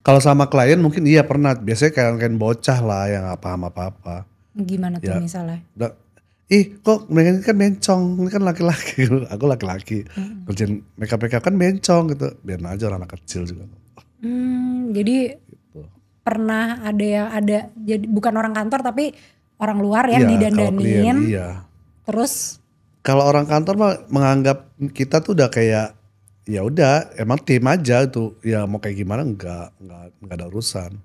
Kalau sama klien mungkin iya pernah, biasanya kayak bocah lah yang nggak paham apa-apa. Gimana tuh Ya, misalnya? udah, "Ih kok mereka ini kan bencong, ini kan laki-laki," aku laki-laki, Mhm. kerjain makeup-makeup kan bencong gitu, biarin aja orang anak kecil juga. Jadi Gitu. pernah ada yang jadi bukan orang kantor tapi orang luar yang Iya kalau klien didandanin iya. terus Kalau orang kantor mah menganggap kita tuh udah kayak, ya udah emang tim aja tuh, ya mau kayak gimana enggak ada urusan.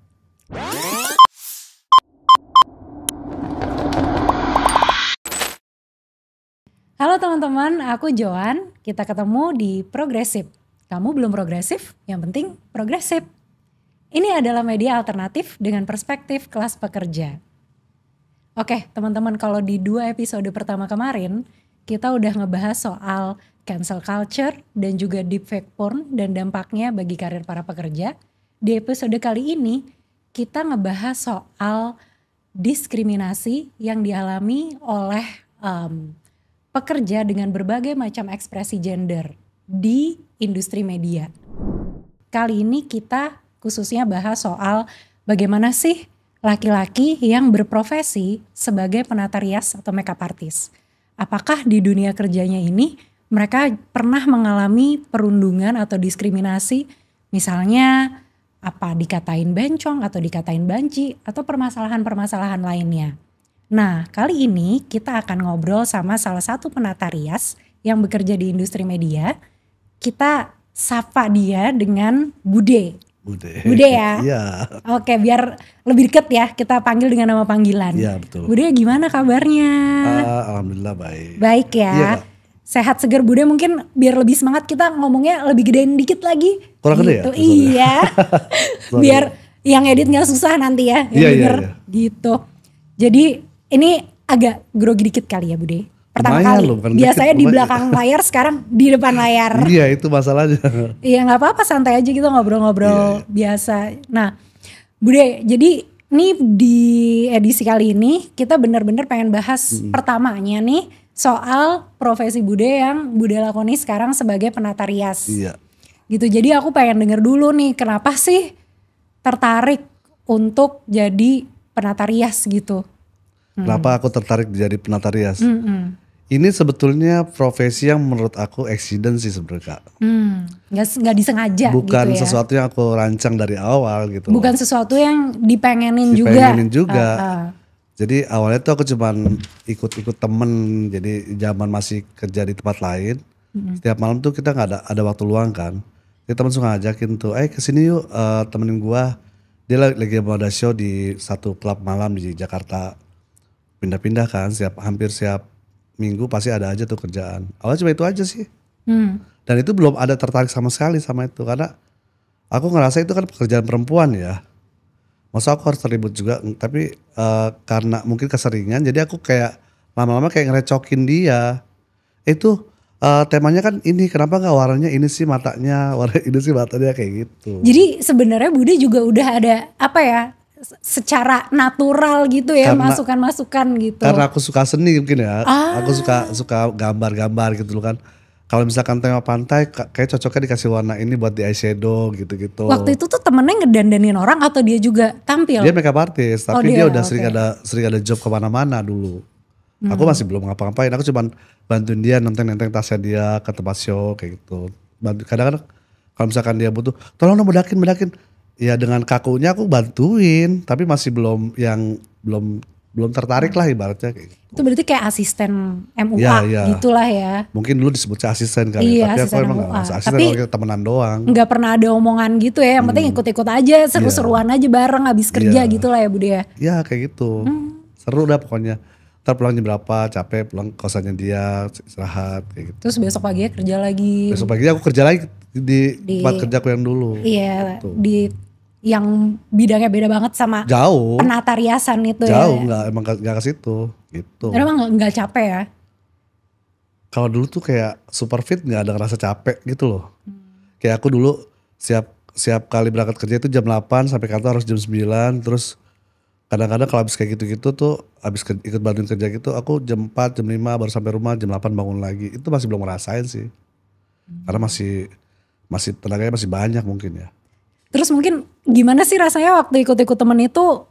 halo teman-teman, aku Joan. Kita ketemu di Progresif. Kamu belum progresif, yang penting progresif. Ini adalah media alternatif dengan perspektif kelas pekerja. Oke teman-teman, kalau di 2 episode pertama kemarin, kita udah ngebahas soal cancel culture dan juga deepfake porn dan dampaknya bagi karir para pekerja. Di episode kali ini, kita ngebahas soal diskriminasi yang dialami oleh pekerja dengan berbagai macam ekspresi gender di industri media. Kali ini kita khususnya bahas soal bagaimana sih laki-laki yang berprofesi sebagai penata rias atau makeup artist. Apakah di dunia kerjanya ini mereka pernah mengalami perundungan atau diskriminasi, misalnya apa dikatain bencong atau dikatain banci atau permasalahan-permasalahan lainnya. Nah, kali ini kita akan ngobrol sama salah satu penata rias yang bekerja di industri media. Kita sapa dia dengan Bude. Udah. Bude ya? Iya. Oke, biar lebih deket ya kita panggil dengan nama panggilan. Iya betul. Bude gimana kabarnya? Alhamdulillah baik. Baik Iya ya. Kak. Sehat seger Bude, mungkin biar lebih semangat kita ngomongnya lebih gedein dikit lagi. Kurang gede ya? Gitu, Sorry. iya. Sorry. Biar yang edit gak susah nanti ya, yang Iya, denger iya. gitu. Jadi ini agak grogi dikit kali ya Bude. Pertama Lumayan kali, loh, bukan biasanya dikit, di lumayan. belakang layar, sekarang di depan layar. Iya itu masalahnya. Iya gak apa-apa, santai aja gitu ngobrol-ngobrol Iya. biasa. Nah Bude, jadi nih di edisi kali ini kita bener-bener pengen bahas pertamanya nih soal profesi Bude yang Bude lakoni sekarang sebagai penata rias. Iya. Gitu, jadi aku pengen denger dulu nih kenapa sih tertarik untuk jadi penata rias gitu. Kenapa aku tertarik jadi penata rias? Ini sebetulnya profesi yang menurut aku accident sih sebenarnya Kak. Nggak disengaja Bukan gitu ya. sesuatu yang aku rancang dari awal gitu. Bukan sesuatu yang dipengenin Dipengenin juga. juga. Jadi awalnya tuh aku cuman ikut-ikut temen. Jadi zaman masih kerja di tempat lain. Setiap malam tuh kita nggak ada waktu luang kan. Jadi temen suka ngajakin tuh, kesini yuk temenin gua. Dia lagi mau ada show di satu klub malam di Jakarta. Pindah-pindah kan, hampir setiap minggu pasti ada aja tuh kerjaan. Awalnya cuma itu aja sih. Dan itu belum ada tertarik sama sekali sama itu. Karena aku ngerasa itu kan pekerjaan perempuan ya. Masa aku harus terlibat juga. Tapi karena mungkin keseringan jadi aku kayak lama-lama kayak ngerecokin dia. Itu temanya kan ini, kenapa gak warnanya ini sih matanya, warna ini sih matanya kayak gitu. Jadi sebenarnya Bude juga udah ada apa ya, secara natural gitu ya, masukan-masukan gitu. Karena aku suka seni mungkin ya. Aku suka gambar-gambar gitu loh kan. Kalau misalkan tema pantai kayak cocoknya dikasih warna ini buat di eyeshadow gitu-gitu. Waktu itu tuh temennya ngedandanin orang atau dia juga tampil? Dia makeup artist, tapi dia udah oke. sering ada job kemana-mana dulu. Aku masih belum ngapa-ngapain, aku cuman bantuin dia nenteng-nenteng tasnya dia ke tempat show kayak gitu. Kadang-kadang kalau misalkan dia butuh, tolong dong bedakin. Ya dengan kakunya aku bantuin, tapi masih belum tertarik lah ibaratnya kayak gitu. Itu berarti kayak asisten MUA Iya. gitulah ya. Mungkin dulu disebutnya asisten kali, Iya, tapi aku asisten emang MUA. gak asisten, Tapi kalau kita temenan doang. nggak pernah ada omongan gitu ya, yang penting ikut-ikut aja, seru-seruan aja bareng abis kerja gitu lah ya Bude ya. Iya kayak gitu, seru dah pokoknya. Ntar pulang jam berapa, capek pulang kosannya dia, istirahat kayak gitu. Terus besok paginya kerja lagi. Besok pagi aku kerja lagi di tempat kerjaku yang dulu. Iya, Gitu. di yang bidangnya beda banget sama Jauh, penata riasan itu jauh ya. emang gak ke situ gitu. Emang nggak capek ya? Kalau dulu tuh kayak super fit gak ada ngerasa capek gitu loh. Kayak aku dulu siap kali berangkat kerja itu jam 8 sampai kantor harus jam 9. Terus kadang-kadang kalau habis kayak gitu-gitu tuh, habis ikut bantuin kerja gitu, aku jam 4, jam 5 baru sampai rumah, jam 8 bangun lagi. Itu masih belum ngerasain sih. Karena masih tenaganya masih banyak mungkin ya. Terus mungkin gimana sih rasanya waktu ikut-ikut temen itu,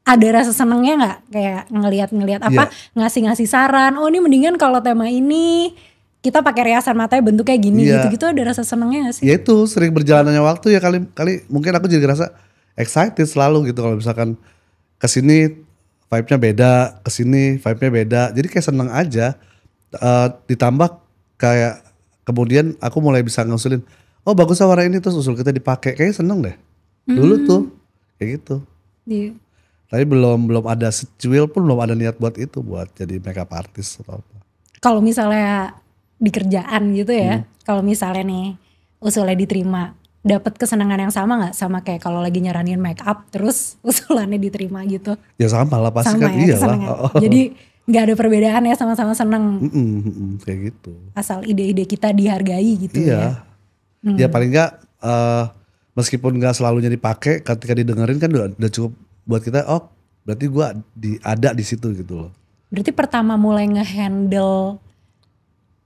ada rasa senengnya gak? Kayak ngeliat apa, ngasih-ngasih saran, oh ini mendingan kalau tema ini kita pakai riasan matanya bentuknya gini, gitu-gitu, ada rasa senengnya gak sih? Ya itu sering berjalannya waktu ya, kali mungkin aku jadi ngerasa excited selalu gitu kalau misalkan kesini vibe-nya beda, kesini vibe-nya beda, jadi kayak seneng aja. Ditambah kayak kemudian aku mulai bisa ngusulin, oh bagusnya warna ini, terus usul kita dipakai, kayaknya seneng deh. Dulu tuh kayak gitu. Iya. Tapi belum ada secuil pun belum ada niat buat itu, buat jadi makeup artist atau apa. Kalau misalnya di kerjaan gitu ya, kalau misalnya nih usulnya diterima, dapat kesenangan yang sama nggak sama kayak kalau lagi nyaranin make up terus usulannya diterima gitu? Ya sama lah pasti Sama kan, ya iyalah. kesenangan. Jadi nggak ada perbedaan ya, sama-sama seneng. Kayak gitu. Asal ide-ide kita dihargai gitu ya. Ya paling nggak meskipun nggak selalunya dipakai, ketika didengerin kan udah cukup buat kita. Oh berarti gue ada di situ gitu loh. Berarti pertama mulai ngehandle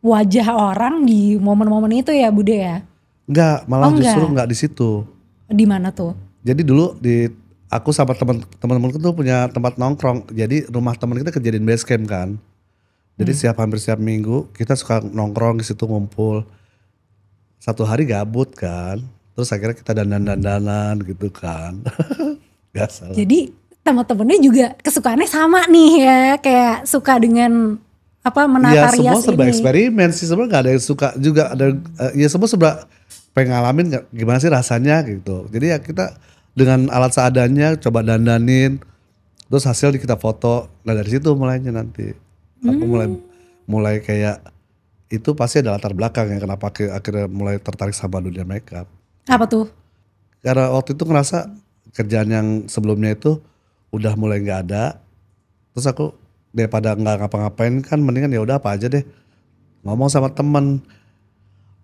wajah orang di momen-momen itu ya Bude ya? Enggak, malah Oh, justru enggak. nggak di situ. Di mana tuh? Jadi dulu aku sama teman-temanku tuh punya tempat nongkrong. Jadi rumah teman kita kejadian base camp kan. Jadi hampir setiap minggu kita suka nongkrong di situ, ngumpul. Satu hari gabut kan, terus akhirnya kita dandan-dandanan gitu kan. Biasa lah. Jadi teman-temannya juga kesukaannya sama nih ya, kayak suka dengan apa menata Iya, semua rias serba ini. eksperimen sih, sebenarnya nggak ada yang suka juga, ada ya semua serba pengen ngalamin gimana sih rasanya gitu. Jadi ya kita dengan alat seadanya coba dandanin, terus hasil kita foto. Nah dari situ mulainya nanti aku mulai kayak itu pasti ada latar belakang ya kenapa akhirnya mulai tertarik sama dunia makeup. Apa tuh? Karena waktu itu ngerasa kerjaan yang sebelumnya itu udah mulai nggak ada, terus aku daripada nggak ngapa-ngapain kan mendingan ya udah apa aja deh, ngomong sama temen,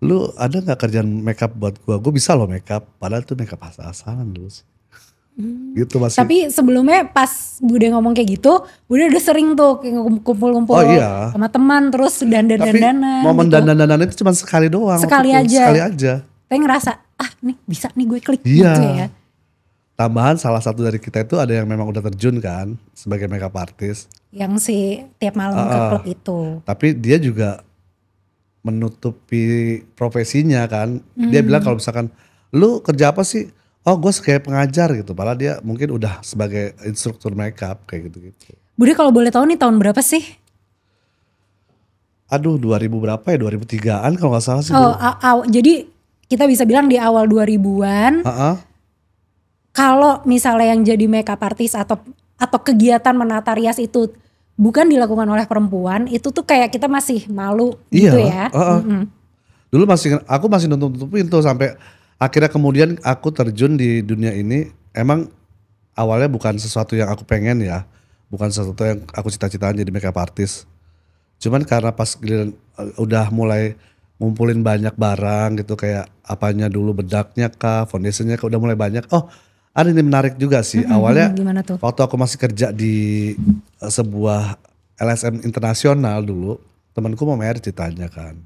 lu ada nggak kerjaan makeup buat gue bisa loh makeup, padahal tuh makeup asal-asalan dulu sih. Gitu masih. Tapi sebelumnya pas Bude ngomong kayak gitu, Bude udah sering tuh kumpul-kumpul Oh iya. sama teman terus Tapi dandan-dandanan momen gitu. dandan-dandan itu cuma sekali doang. Sekali waktu itu. aja. Sekali aja. Tapi ngerasa nih bisa nih gue klik Iya. gitu ya. Tambahan salah satu dari kita itu ada yang memang udah terjun kan sebagai makeup artist. Yang si tiap malam ke klub itu. Tapi dia juga menutupi profesinya kan. Dia bilang kalau misalkan lu kerja apa sih? Oh gue sebagai pengajar gitu. Padahal dia mungkin udah sebagai instruktur makeup kayak gitu-gitu. Bude kalau boleh tahu nih tahun berapa sih? Aduh 2000 berapa ya? 2003-an kalau gak salah sih. Oh, jadi kita bisa bilang di awal 2000-an. Kalau misalnya yang jadi makeup artist atau kegiatan menata rias itu bukan dilakukan oleh perempuan, itu tuh kayak kita masih malu gitu ya. Dulu aku masih nutup-nutupin tuh sampai akhirnya kemudian aku terjun di dunia ini. Emang awalnya bukan sesuatu yang aku pengen ya, bukan sesuatu yang aku cita-citaan jadi makeup artist. Cuman karena pas giliran udah mulai ngumpulin banyak barang gitu, kayak apanya dulu, bedaknya kah, foundationnya kah, udah mulai banyak. Oh ada ini menarik juga sih. Awalnya Gimana tuh? waktu aku masih kerja di sebuah LSM internasional dulu, temanku mau merit ditanya kan.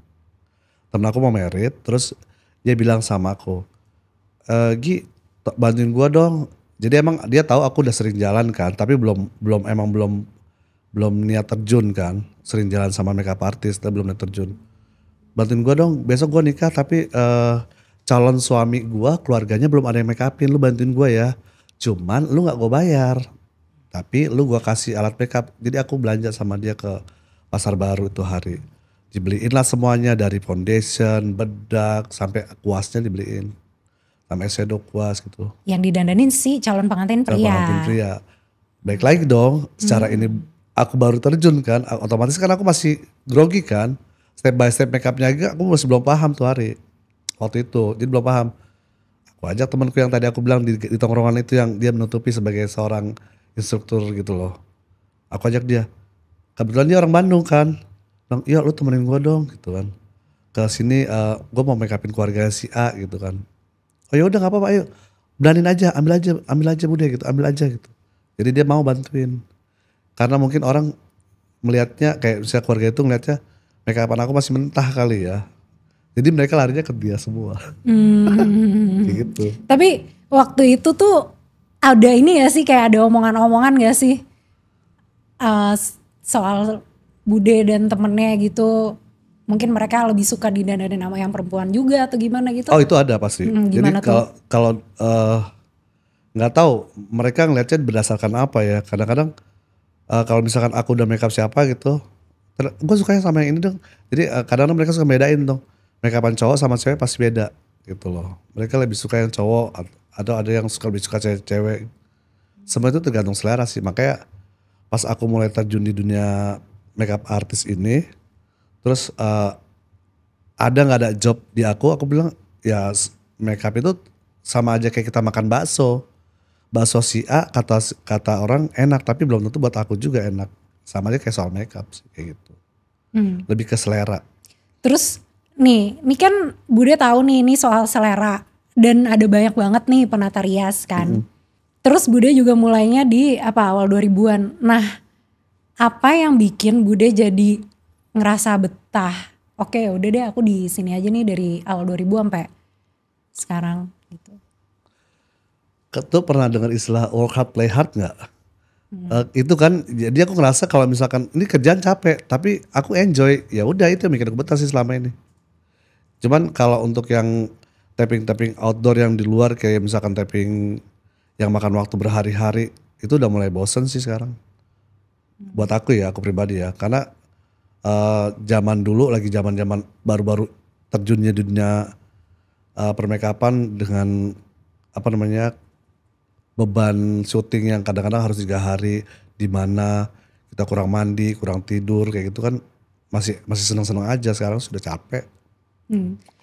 Temen aku mau merit, terus dia bilang sama aku, Gi bantuin gua dong. Jadi emang dia tahu aku udah sering jalan kan, tapi belum niat terjun kan. Sering jalan sama makeup artist, tapi belum niat terjun. Bantuin gua dong, besok gua nikah tapi calon suami gua keluarganya belum ada yang make upin, lu bantuin gua ya. Cuman lu gak gua bayar, tapi lu gua kasih alat makeup. Jadi aku belanja sama dia ke Pasar Baru itu hari. Dibeliin lah semuanya dari foundation, bedak, sampai kuasnya dibeliin. Sama eyeshadow kuas gitu. Yang didandanin si calon pengantin pria. Pengantin pria. Baik lagi dong, secara ini aku baru terjun kan, otomatis kan aku masih grogi kan. Step by step makeupnya aja aku masih belum paham tuh hari. Waktu itu, jadi belum paham. Aku ajak temanku yang tadi aku bilang di tongkrongan itu yang dia menutupi sebagai seorang instruktur gitu loh. Aku ajak dia. Kebetulan dia orang Bandung kan. Bilang, iya lu temenin gue dong gitu kan. Ke sini gue mau make upin keluarga si A gitu kan. Oh ya udah gak apa-apa ayo. Beraniin aja, ambil aja Bude gitu, ambil aja gitu. Jadi dia mau bantuin. Karena mungkin orang melihatnya kayak misalnya keluarga itu ngelihatnya make upan aku masih mentah kali ya. Jadi mereka larinya ke dia semua. Kayak gitu. Tapi waktu itu tuh ada ini ya sih, kayak ada omongan-omongan gak sih soal Bude dan temennya gitu, mungkin mereka lebih suka didandanin sama yang perempuan juga atau gimana gitu? Oh itu ada pasti. Jadi Gimana tuh? kalau nggak tahu mereka ngeliatnya berdasarkan apa ya. Kadang-kadang kalau misalkan aku udah makeup siapa gitu, gue sukanya sama yang ini dong. Jadi kadang-kadang mereka suka bedain dong. Makeupan cowok sama cewek pasti beda gitu loh. Mereka lebih suka yang cowok atau ada yang suka lebih suka cewek. Semua itu tergantung selera sih. Makanya pas aku mulai terjun di dunia makeup artist ini, terus ada nggak ada job di aku bilang ya makeup itu sama aja kayak kita makan bakso. Bakso si A kata orang enak tapi belum tentu buat aku juga enak. Sama aja kayak soal makeup sih kayak gitu. Lebih ke selera. Terus nih, ini kan Bude tahu nih ini soal selera dan ada banyak banget nih penata rias kan. Terus Bude juga mulainya di awal 2000-an. Nah, apa yang bikin Bude jadi ngerasa betah? Oke, udah deh aku di sini aja nih dari awal 2000 sampai sekarang gitu. Tuh pernah dengar istilah work hard play hard nggak? Itu kan jadi aku ngerasa kalau misalkan ini kerjaan capek tapi aku enjoy, ya udah itu yang bikin aku betah sih selama ini. Cuman kalau untuk yang tapping outdoor yang di luar kayak misalkan tapping yang makan waktu berhari-hari itu udah mulai bosen sih sekarang. Buat aku ya, aku pribadi ya, karena zaman dulu lagi zaman baru-baru terjunnya dunia permakeupan dengan apa namanya beban syuting yang kadang-kadang harus 3 hari di mana kita kurang mandi, kurang tidur kayak gitu kan masih senang-senang aja. Sekarang sudah capek.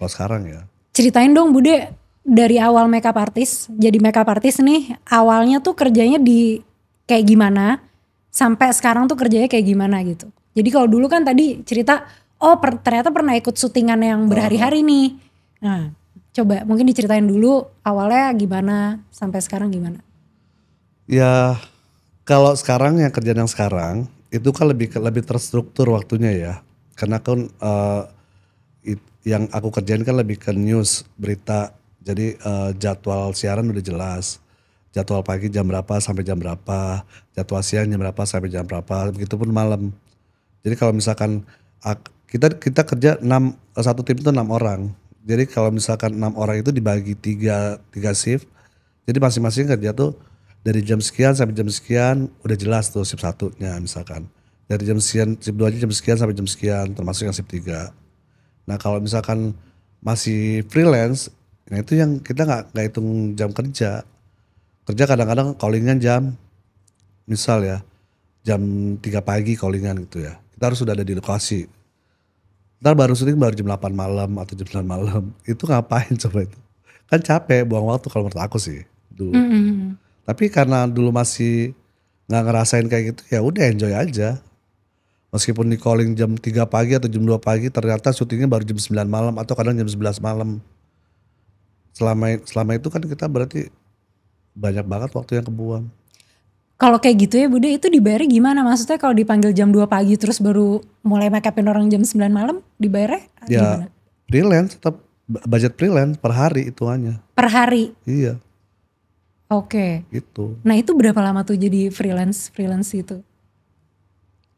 Kalau sekarang ya. Ceritain dong Bude, dari awal makeup artist, jadi makeup artist nih awalnya tuh kerjanya di kayak gimana sampai sekarang tuh kerjanya kayak gimana gitu. Jadi kalau dulu kan tadi cerita ternyata pernah ikut syutingan yang berhari-hari nih. Nah coba mungkin diceritain dulu awalnya gimana sampai sekarang gimana. Ya kalau sekarang yang kerjaan yang sekarang itu kan lebih terstruktur waktunya ya. Karena kan yang aku kerjain kan lebih ke news, berita. Jadi jadwal siaran udah jelas. Jadwal pagi jam berapa sampai jam berapa, jadwal siang jam berapa sampai jam berapa, begitupun malam. Jadi kalau misalkan kita kerja satu tim itu 6 orang. Jadi kalau misalkan 6 orang itu dibagi tiga shift. Jadi masing-masing kerja tuh dari jam sekian sampai jam sekian udah jelas tuh shift satunya misalkan. Dari jam sekian, shift 2 jam sekian sampai jam sekian termasuk yang shift 3. Nah kalau misalkan masih freelance, nah itu yang kita nggak hitung jam kerja. Kerja kadang-kadang callingan misal ya jam 3 pagi callingan gitu ya. Kita harus sudah ada di lokasi. Ntar baru syuting baru jam 8 malam atau jam 9 malam. Itu ngapain coba itu? Kan capek, buang waktu kalau menurut aku sih dulu. Tapi karena dulu masih nggak ngerasain kayak gitu, ya udah enjoy aja. Meskipun di calling jam 3 pagi atau jam 2 pagi ternyata syutingnya baru jam 9 malam atau kadang jam 11 malam. Selama itu kan kita berarti banyak banget waktu yang kebuang. Kalau kayak gitu ya Bude, itu dibayarnya gimana? Maksudnya kalau dipanggil jam 2 pagi terus baru mulai make upin orang jam 9 malam dibayarnya Ya gimana? freelance, tetap budget freelance per hari hitungannya. Per hari? Iya Oke. gitu. Nah itu berapa lama tuh jadi freelance itu?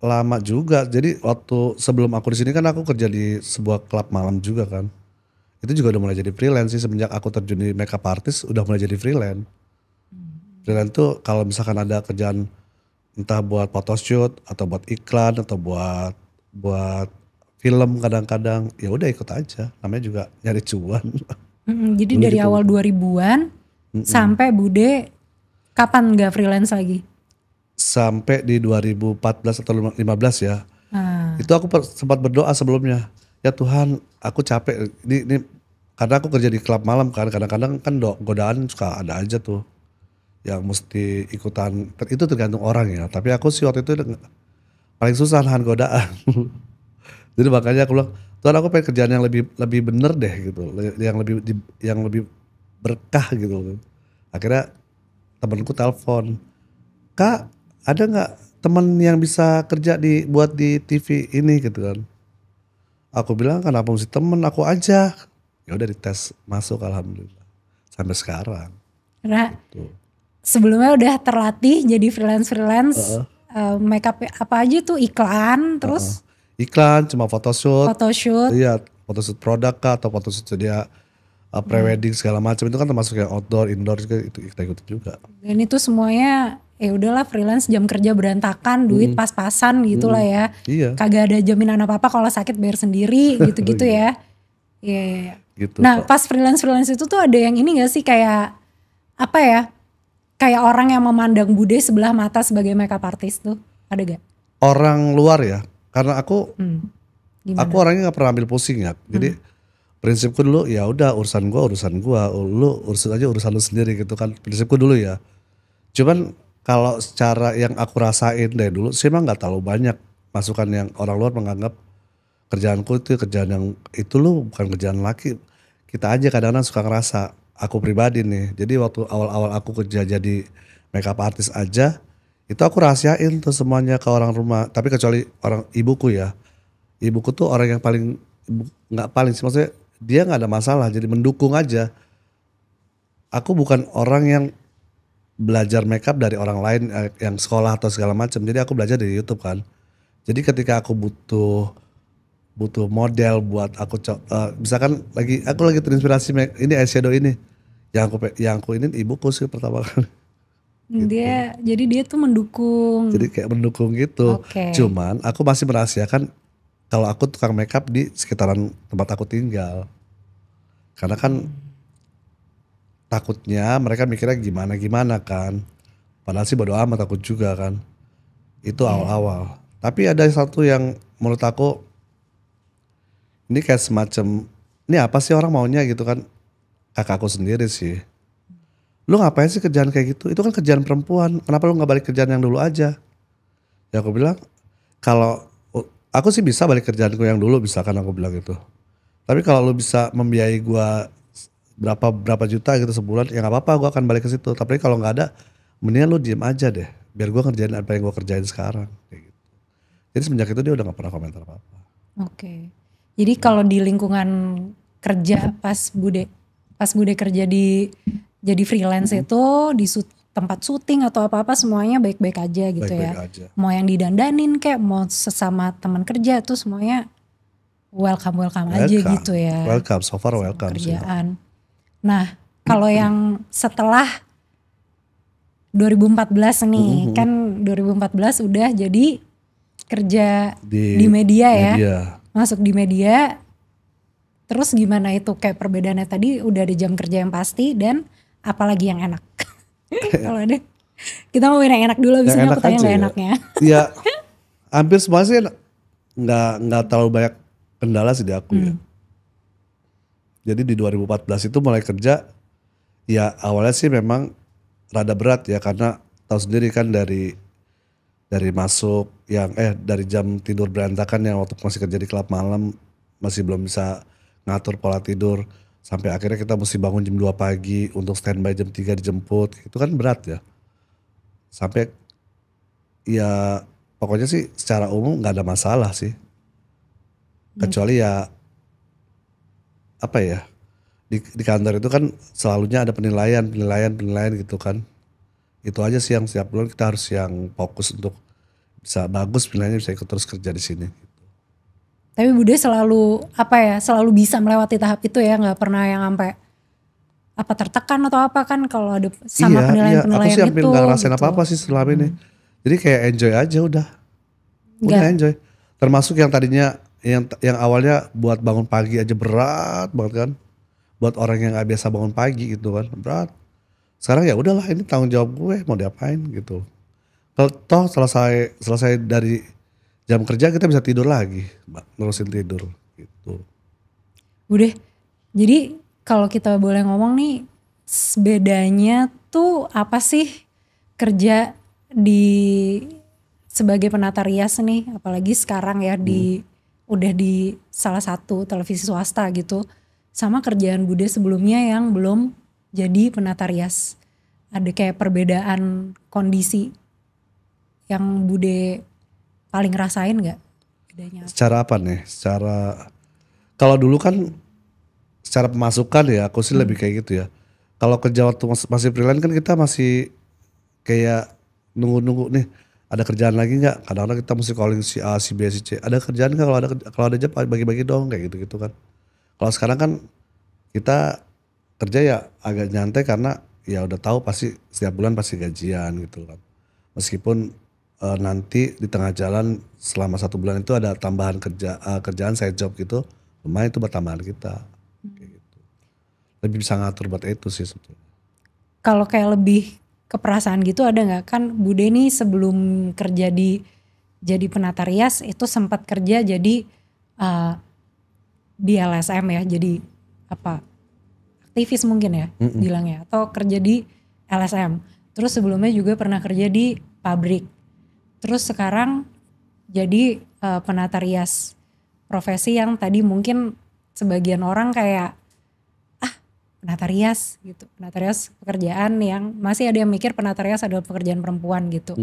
Lama juga. Jadi waktu sebelum aku di sini kan aku kerja di sebuah klub malam juga kan. Itu juga udah mulai jadi freelance sih semenjak aku terjun di makeup artist udah mulai jadi freelance. Freelance tuh kalau misalkan ada kerjaan entah buat photoshoot atau buat iklan atau buat film kadang-kadang ya udah ikut aja. Namanya juga nyari cuan. Jadi Dulu dari gitu. awal 2000-an sampai Bude kapan gak freelance lagi? Sampai di 2014 atau 2015 ya. Nah, Itu aku sempat berdoa sebelumnya. Ya Tuhan, aku capek. Ini karena aku kerja di klub malam kan. Kadang-kadang kan godaan suka ada aja tuh. Yang mesti ikutan. Itu tergantung orang ya. Tapi aku sih waktu itu paling susah nahan godaan. Jadi makanya aku bilang, Tuhan aku pengen kerjaan yang lebih bener deh gitu. Yang lebih berkah gitu. Akhirnya temenku telepon, Kak ada nggak temen yang bisa kerja buat di TV ini gitu kan. Aku bilang kenapa mesti temen, aku aja. Ya udah dites masuk alhamdulillah. Sampai sekarang. Karena Tuh. sebelumnya udah terlatih jadi freelance makeup apa aja tuh iklan terus Iklan cuma photoshoot. photoshoot. Iya, photoshoot produk kah atau photoshoot dia pre-wedding segala macam itu kan termasuk yang outdoor, indoor juga itu kita ikutin juga. Dan itu semuanya ya udahlah freelance, jam kerja berantakan, duit pas-pasan gitulah ya. Iya, Kagak ada jaminan apa-apa, kalau sakit bayar sendiri gitu-gitu ya. Iya, iya, iya. gitu Nah, kok. pas freelance itu tuh ada yang ini gak sih, kayak apa ya? Kayak orang yang memandang Bude sebelah mata sebagai makeup artist tuh, ada gak? Orang luar ya, karena aku Gimana? orangnya nggak pernah ambil pusing ya. Jadi prinsipku dulu ya udah urusan gua, lu urusan aja urusan lu sendiri gitu kan. Prinsipku dulu ya. Cuman kalau secara yang aku rasain dari dulu sih emang nggak terlalu banyak masukan yang orang luar menganggap kerjaanku itu kerjaan yang itu lu bukan kerjaan laki. Kita aja kadang-kadang suka ngerasa, aku pribadi nih. Jadi waktu awal-awal aku kerja jadi makeup artist aja, itu aku rahasiain tuh semuanya ke orang rumah. Tapi kecuali orang ibuku ya. Ibuku tuh orang yang paling nggak paling sih, maksudnya dia nggak ada masalah, jadi mendukung aja. Aku bukan orang yang belajar makeup dari orang lain yang sekolah atau segala macam. Jadi aku belajar dari YouTube kan. Jadi ketika aku butuh butuh model buat aku misalkan aku lagi terinspirasi ini eyeshadow ini yang aku ini ibuku sih pertama kali. Jadi dia tuh mendukung. Jadi kayak mendukung gitu. Oke. Cuman aku masih merahasiakan kalau aku tukang makeup di sekitaran tempat aku tinggal. Karena kan takutnya mereka mikirnya gimana-gimana kan. Padahal sih bodo amat, takut juga kan. Itu awal-awal. Tapi ada satu yang menurut aku ini kayak semacam, ini apa sih orang maunya gitu kan. Kakakku sendiri sih. Lu ngapain sih kerjaan kayak gitu? Itu kan kerjaan perempuan. Kenapa lu gak balik kerjaan yang dulu aja? Ya aku bilang, kalau aku sih bisa balik kerjaanku yang dulu, misalkan aku bilang gitu. Tapi kalau lu bisa membiayai gua berapa juta gitu sebulan, ya nggak apa-apa, gua akan balik ke situ. Tapi kalau nggak ada, mendingan lu diem aja deh, biar gua ngerjain apa yang gua kerjain sekarang. Kayak gitu. Jadi semenjak itu dia udah nggak pernah komentar apa-apa. Oke. Jadi kalau di lingkungan kerja pas Bude kerja di jadi freelance itu di tempat syuting atau apa-apa semuanya baik-baik aja gitu ya. Baik-baik aja. Mau yang didandanin kayak mau sesama teman kerja tuh semuanya welcome aja gitu ya. Welcome, so far welcome sih. Kerjaan. Nah, kalau yang setelah 2014 nih, kan 2014 udah jadi kerja di media ya. Masuk di media. Terus gimana itu kayak perbedaannya tadi, udah ada jam kerja yang pasti dan apalagi yang enak. Kalau ada, kita mau yang enak dulu, abis ini aku tanya gak enaknya. Iya, hampir semua sih nggak terlalu banyak kendala sih di aku ya. Jadi di 2014 itu mulai kerja, ya awalnya sih memang rada berat ya, karena tahu sendiri kan dari masuk yang dari jam tidur berantakan yang waktu masih kerja di klub malam, masih belum bisa ngatur pola tidur, sampai akhirnya kita mesti bangun jam 2 pagi untuk standby jam 3 dijemput, itu kan berat ya. Sampai ya pokoknya sih secara umum nggak ada masalah sih. Kecuali ya apa ya, di kantor itu kan selalunya ada penilaian gitu kan. Itu aja sih yang setiap bulan kita harus yang fokus untuk bisa bagus penilaiannya, bisa ikut terus kerja di sini. Tapi Bude selalu selalu bisa melewati tahap itu ya, nggak pernah yang sampai apa tertekan atau apa kan kalau ada sama penilaian aku sih hampir itu. nggak ngerasain gitu. apa-apa sih selama ini. Jadi kayak enjoy aja udah enjoy. Termasuk yang tadinya yang awalnya buat bangun pagi aja berat banget kan, buat orang yang nggak biasa bangun pagi gitu kan berat. Sekarang ya udahlah, ini tanggung jawab gue, mau diapain gitu. Kalau toh selesai dari jam kerja kita bisa tidur lagi, nerusin tidur gitu. Udah, jadi kalau kita boleh ngomong nih, bedanya tuh apa sih kerja sebagai penata rias nih, apalagi sekarang ya udah di salah satu televisi swasta gitu, sama kerjaan Bude sebelumnya yang belum jadi penata rias. Ada kayak perbedaan kondisi yang Bude paling rasain gak bedanya? Secara apa nih? Secara Kalau dulu kan secara pemasukan ya aku sih lebih kayak gitu ya. Kalau kerja waktu masih freelance kan kita masih kayak nunggu-nunggu nih ada kerjaan lagi nggak? Kadang-kadang kita mesti calling si A, si B, si C. Ada kerjaan nggak? Kalau ada job bagi-bagi dong kayak gitu-gitu kan. Kalau sekarang kan kita kerja ya agak nyantai karena ya udah tahu pasti setiap bulan pasti gajian gitu kan. Meskipun nanti di tengah jalan selama 1 bulan itu ada tambahan kerjaan side job gitu, lumayan itu buat tambahan kita. Kayak gitu. Lebih bisa ngatur buat itu sih sebetulnya. Kalau kayak lebih ke perasaan gitu ada nggak? Kan Bude nih sebelum kerja jadi penata rias itu sempat kerja jadi di LSM ya, jadi apa aktivis mungkin ya bilangnya, atau kerja di LSM. Terus sebelumnya juga pernah kerja di pabrik. Terus sekarang jadi penata rias, profesi yang tadi mungkin sebagian orang kayak penata rias gitu. Penata rias pekerjaan yang masih ada yang mikir penata rias adalah pekerjaan perempuan gitu.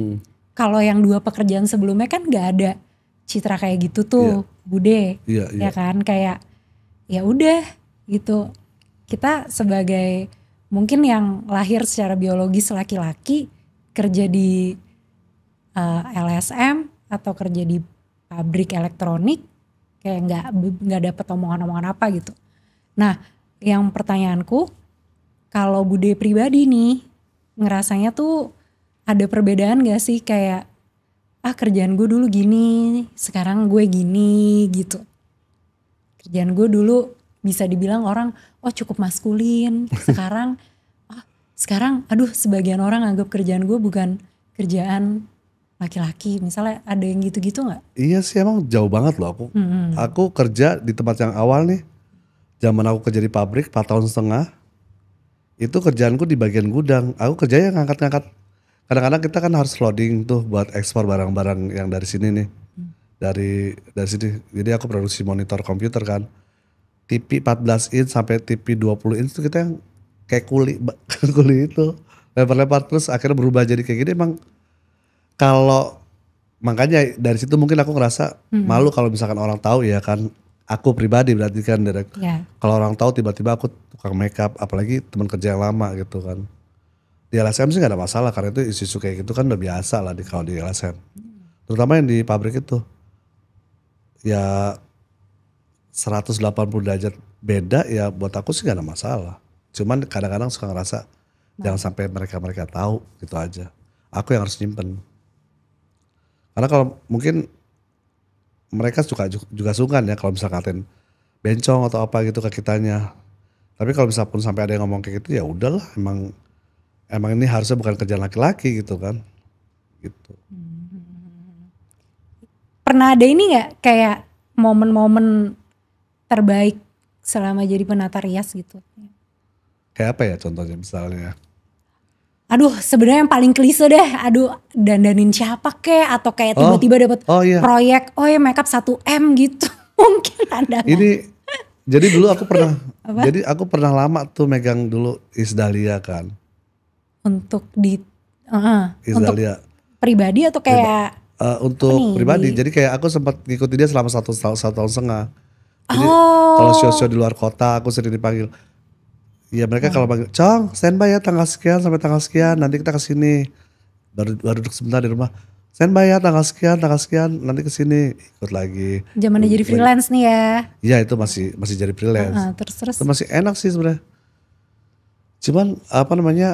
Kalau yang 2 pekerjaan sebelumnya kan gak ada citra kayak gitu tuh, Bude. Ya kan, kayak ya udah gitu. Kita sebagai mungkin yang lahir secara biologis laki-laki kerja di LSM atau kerja di pabrik elektronik kayak nggak dapet omongan-omongan apa gitu. Nah, yang pertanyaanku, kalau Bude pribadi nih ngerasanya tuh ada perbedaan gak sih kayak kerjaan gue dulu gini, sekarang gue gini gitu. Kerjaan gue dulu bisa dibilang orang cukup maskulin, sekarang aduh sebagian orang anggap kerjaan gue bukan kerjaan laki-laki, misalnya ada yang gitu-gitu gak? Iya sih emang jauh banget loh aku. Aku kerja di tempat yang awal nih, zaman aku kerja di pabrik 4 tahun setengah, itu kerjaanku di bagian gudang. Aku kerjanya ngangkat-ngangkat. Kadang-kadang kita kan harus loading tuh buat ekspor barang-barang yang dari sini nih. Dari sini. Jadi aku produksi monitor komputer kan. TV 14 inch sampai TV 20 inch itu kita yang kayak kuli itu. Lempar-lempar terus akhirnya berubah jadi kayak gini emang. Kalau makanya dari situ mungkin aku ngerasa malu kalau misalkan orang tahu ya kan. Aku pribadi berarti kan kalau orang tahu tiba-tiba aku tukang makeup, apalagi teman kerja yang lama gitu kan. Di LSM sih gak ada masalah karena itu isu-isu kayak gitu kan udah biasa lah kalau di LSM. Terutama yang di pabrik itu. Ya 180 derajat beda ya buat aku sih gak ada masalah. Cuman kadang-kadang suka ngerasa jangan sampai mereka tahu gitu aja. Aku yang harus nyimpen. Karena kalau mungkin mereka juga sungkan ya kalau misalkan ngatain bencong atau apa gitu ke kitanya. Tapi kalau misalkan sampai ada yang ngomong kayak gitu ya udahlah emang ini harusnya bukan kerjaan laki-laki gitu kan. Gitu. Pernah ada ini gak kayak momen-momen terbaik selama jadi penata rias gitu? Kayak apa ya contohnya misalnya? Aduh sebenarnya yang paling klise deh, dandanin siapa kek atau kayak tiba-tiba dapat proyek, ya makeup 1M gitu. Mungkin ada. Ini jadi dulu aku pernah lama tuh megang dulu Isdahlia kan. Untuk Isdahlia. Untuk pribadi atau kayak untuk pribadi. Jadi kayak aku sempat ngikutin dia selama 1 tahun setengah. Jadi kalau show-show di luar kota aku sering dipanggil. Ya mereka kalau panggil, Cong standby ya tanggal sekian sampai tanggal sekian nanti kita kesini. Baru duduk sebentar di rumah. Standby ya tanggal sekian nanti kesini ikut lagi. Zamannya jadi freelance nih ya. Iya itu masih jadi freelance. Terus. Itu masih enak sih sebenarnya. Cuman apa namanya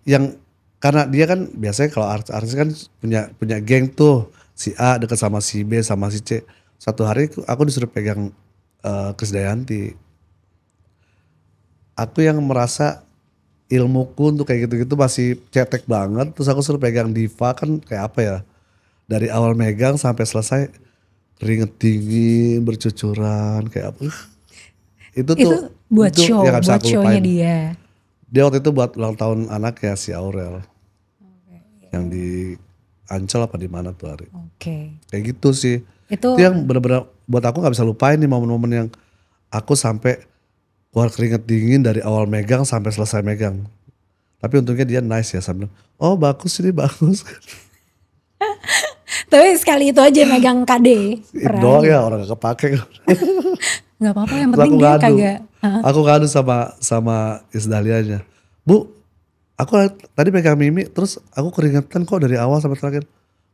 yang karena dia kan biasanya kalau artis kan punya geng tuh. Si A dekat sama si B sama si C. Satu hari aku disuruh pegang Krisdayanti. Aku yang merasa ilmuku untuk kayak gitu-gitu masih cetek banget. Terus aku suruh pegang Diva kan kayak apa ya. Dari awal megang sampai selesai keringet dingin, bercucuran kayak apa. Itu buat show, buat show-nya dia. Dia waktu itu buat ulang tahun anaknya si Aurel. Yang di Ancol apa di mana tuh hari. Kayak gitu sih. Itu yang benar-benar buat aku gak bisa lupain nih momen-momen yang aku sampai keluar keringet dingin dari awal megang sampai selesai megang. Tapi untungnya dia nice ya sambil, oh bagus ini bagus. Tapi sekali itu aja megang KD. Itu doang ya, orang gak kepake. Gak apa-apa, yang Terus penting dia kagak. Aku ngadu sama Isdalianya. Bu, aku tadi pegang Mimi, terus aku keringetan kok dari awal sampai terakhir.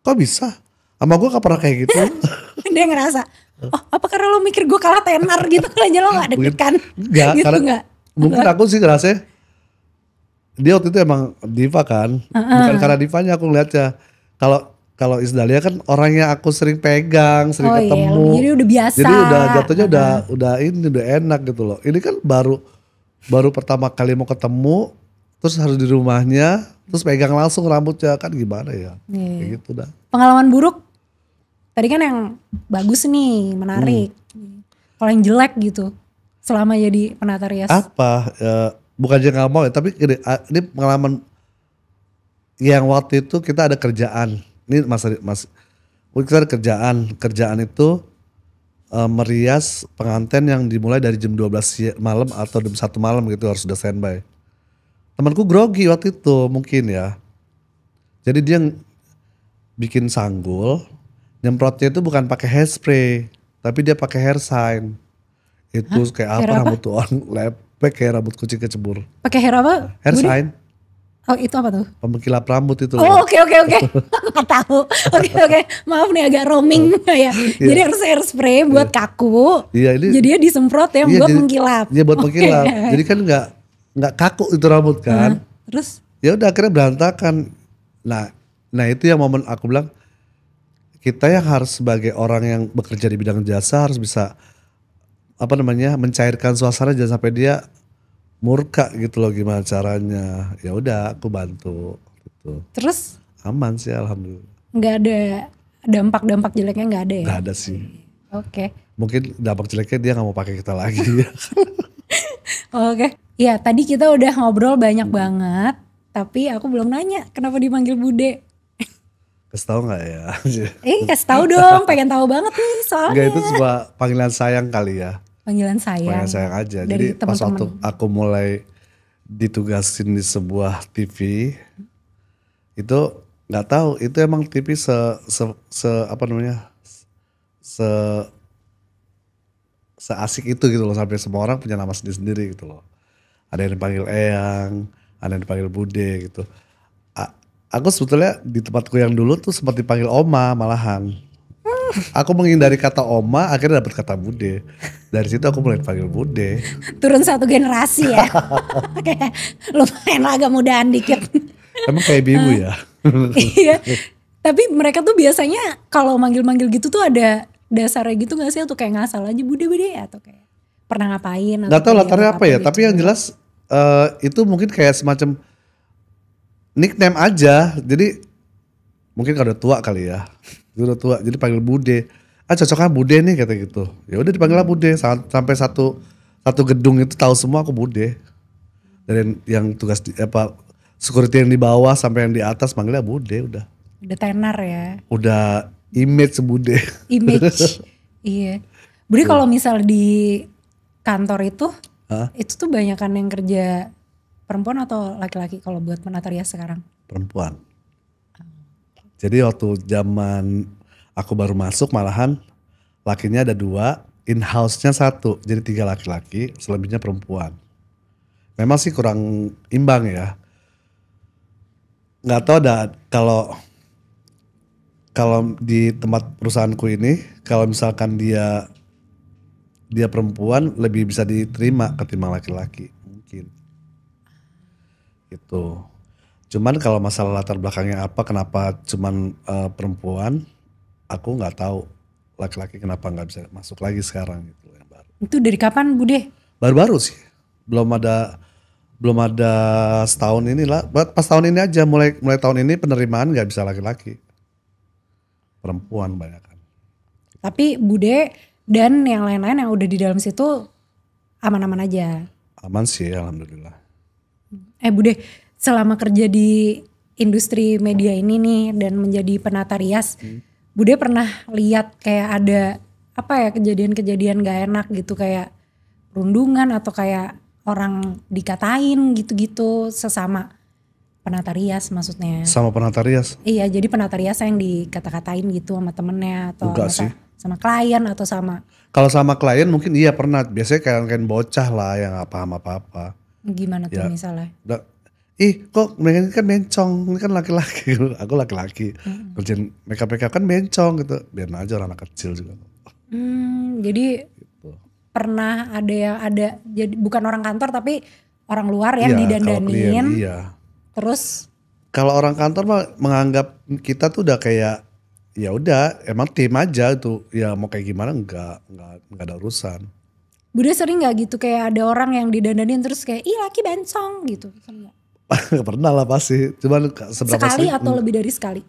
Kok bisa? Sama gue gak pernah kayak gitu. Dia ngerasa, oh apa karena lo mikir gue kalah tenar gitu, aja lo gak deg-degan. Enggak, gitu karena enggak? mungkin aku sih ngerasa dia waktu itu emang diva kan. Bukan karena divanya aku ngeliatnya. Kalau Isdalia kan orangnya aku sering pegang, sering Oh ketemu. iya, jadi udah biasa. Jadi udah jatuhnya udah enak gitu loh. Ini kan baru pertama kali mau ketemu, terus harus di rumahnya, terus pegang langsung rambutnya, kan gimana ya? Kayak gitu dah. Pengalaman buruk, tadi kan yang bagus nih, menarik. Kalau yang jelek gitu, selama jadi penata rias. Apa? Bukan aja nggak mau ya, tapi ini pengalaman yang waktu itu kita ada kerjaan. Ini kita ada kerjaan itu merias pengantin yang dimulai dari jam 12 malam atau jam 1 malam gitu, harus sudah standby. Temanku grogi waktu itu mungkin ya. Jadi dia bikin sanggul, nyemprotnya itu bukan pakai hairspray, tapi dia pakai hair sign. Itu kayak apa, rambut tuh orang lepek kayak rambut kucing kecebur. Pakai hair apa? Hair sign. Oh itu apa tuh? Pemengkilap rambut itu. Oh oke. Gak tahu. Oke. Maaf nih agak roaming ya. Jadi harus hairspray buat kaku. Iya, ini jadinya disemprot ya buat mengkilap. Iya buat mengkilap. Jadi kan nggak kaku itu rambut kan. Terus? Ya udah akhirnya berantakan. Nah itu yang momen aku bilang, kita yang harus sebagai orang yang bekerja di bidang jasa harus bisa mencairkan suasana, jangan sampai dia murka gitu loh, gimana caranya. Ya udah aku bantu gitu. Terus? Aman sih alhamdulillah. Nggak ada dampak jeleknya, nggak ada ya? Nggak ada sih. Oke. Mungkin dampak jeleknya dia nggak mau pakai kita lagi. Oke. Ya tadi kita udah ngobrol banyak banget, tapi aku belum nanya kenapa dipanggil Bude. Kasih tau gak ya? Kasih tahu dong, pengen tahu banget nih soalnya. Enggak, itu sebuah panggilan sayang kali ya. Panggilan sayang. Panggilan sayang aja. Dari Jadi pas waktu aku mulai ditugasin di sebuah TV, itu nggak tahu itu emang TV seasik itu gitu loh, sampai semua orang punya nama sendiri-sendiri gitu loh. Ada yang dipanggil Eyang, ada yang dipanggil Bude gitu. Aku sebetulnya di tempatku yang dulu tuh sempat dipanggil Oma malahan. Aku menghindari kata Oma, akhirnya dapet kata Bude. Dari situ aku mulai dipanggil Bude. Turun satu generasi ya. Lumayan agak mudahan dikit. Emang kayak ibu ya. Iya. Tapi mereka tuh biasanya kalau manggil-manggil gitu tuh ada dasarnya gitu gak sih? Atau kayak ngasal aja Bude atau kayak pernah ngapain? Gak tau latarnya apa ya. Tapi yang jelas itu mungkin kayak semacam nickname aja. Jadi mungkin kalau udah tua kali ya. Udah tua jadi panggil Bude. Cocoknya Bude nih kata gitu. Ya udah dipanggillah Bude, sampai satu gedung itu tahu semua aku Bude. Dari yang tugas security yang di bawah sampai yang di atas manggilnya Bude udah. Udah tenar ya. Udah image Bude. Image. Iya. Bude kalau misal di kantor itu tuh banyakan yang kerja perempuan atau laki-laki kalau buat penata rias sekarang? Perempuan. Jadi waktu zaman aku baru masuk malahan lakinya ada 2, in-house-nya 1. Jadi 3 laki-laki, selebihnya perempuan. Memang sih kurang imbang ya. Nggak tahu kalau di tempat perusahaanku ini, kalau misalkan dia perempuan lebih bisa diterima ketimbang laki-laki mungkin. Gitu. Cuman kalau masalah latar belakangnya apa, kenapa cuman perempuan, aku nggak tahu laki-laki kenapa nggak bisa masuk lagi sekarang gitu yang baru. Itu dari kapan Bude? Baru-baru sih, belum ada setahun ini lah. Pas tahun ini aja, mulai tahun ini penerimaan nggak bisa laki-laki, perempuan banyak kan. Tapi Bude dan yang lain-lain yang udah di dalam situ aman-aman aja. Aman sih, alhamdulillah. Bude, selama kerja di industri media ini nih dan menjadi penata rias, Bude pernah lihat kayak ada kejadian-kejadian gak enak gitu, kayak perundungan atau kayak orang dikatain gitu-gitu sesama penata rias maksudnya. Sama penata rias? Iya, jadi penata rias yang dikata-katain gitu sama temennya atau Enggak sih. sama klien atau sama Kalau sama klien mungkin iya pernah. Biasanya kayak bocah lah yang gak paham apa-apa. gimana tuh Ya. misalnya? Kok mereka ini kan bencong, ini kan laki-laki. Aku laki-laki. Kerjain makeup kan bencong gitu. Biarin aja orang anak kecil juga. Jadi Gitu. pernah ada jadi bukan orang kantor tapi orang luar yang Iya, kalau klien, didandanin. iya. Terus Kalau orang kantor mah menganggap kita tuh udah kayak ya udah emang tim aja tuh. Ya mau kayak gimana enggak ada urusan. Bude sering gak gitu kayak ada orang yang didandanin terus kayak ih laki bencong gitu? Sering nggak? Pernah lah pasti. Cuman seberapa Sekali sering? atau lebih dari sekali?